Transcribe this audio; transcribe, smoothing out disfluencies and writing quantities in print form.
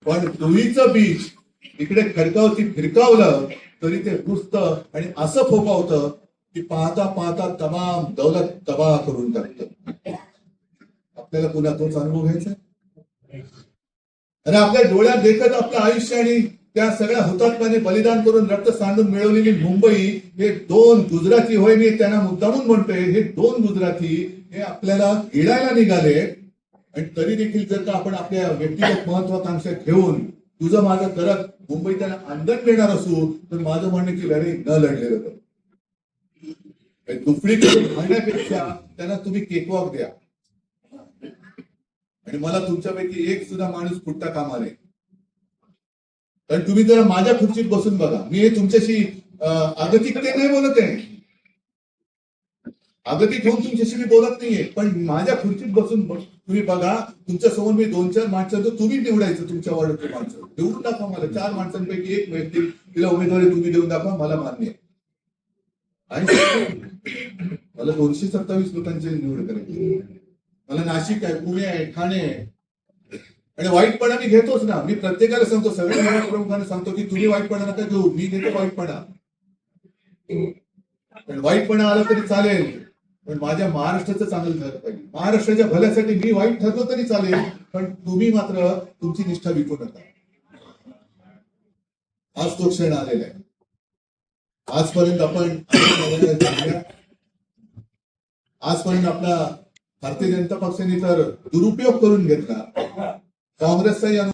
पण तुळीचं बीज इकडे खडकावती फिरकावलं तरी ते रुजतं आणि असं फोकावतं की पाहता पाहता तमाम दौलत तबाह करून टाकतं. आपल्याला पुन्हा तोच अनुभव घ्यायचा आणि आपल्या डोळ्यात देखत आपलं आयुष्य आणि त्या सगळ्या हुतात्म्याने बलिदान करून रक्त सांडून मिळवलेली मुंबई हे दोन गुजराती होय, मी त्यांना मुद्दामून म्हणतोय, हे दोन गुजराती हे आपल्याला गिळायला निघाले. आणि तरी देखील जर का आपण आपल्या व्यक्तिगत महत्वाकांक्षा घेऊन तुझं माझं करत मुंबई त्यांना आंदोलन देणार असू तर माझं म्हणणं की अरे न लढलेलं तर दुफडी करून म्हणण्यापेक्षा त्यांना तुम्ही केकवॉक द्या. आणि मला तुमच्यापैकी एक सुद्धा माणूस फुटता कामा नये. कारण तुम्ही जरा माझ्या खुर्चीत बसून बघा, मी हे तुमच्याशी आगतिकते नाही बोलत आहे, आगतिक होऊन तुमच्याशी मी बोलत नाहीये, पण माझ्या खुर्चीत बसून तुम्ही बघा, तुमच्या समोर मी 2-4 माणसांचं तुम्ही निवडायचं, तुमच्या वार्डातले माणसं निवडून दाखवा मला. 4 माणसांपैकी एक व्यक्ती तिला उमेदवारी तुम्ही देऊन दाखवा, मला मान्य आहे. मला 227 लोकांची निवड करायची. मला नाशिक आहे, पुणे आहे, ठाणे आहे. आणि वाईटपणा मी घेतोच ना. मी प्रत्येकाला सांगतो, सगळ्या प्रमुखांना सांगतो की तुम्ही वाईटपणा नका घेऊ, मी घेतो वाईटपणा. पण वाईटपणा आला तरी चालेल, पण माझ्या महाराष्ट्राचं चांगलं झालं पाहिजे. महाराष्ट्राच्या भल्यासाठी मी वाईट ठरलो तरी चालेल, पण तुम्ही मात्र तुमची निष्ठा विकू नका. आज तो क्षण आलेला आहे. आजपर्यंत आपला भारतीय जनता पक्षाने तर दुरुपयोग करून घेतला. काँग्रेसचाही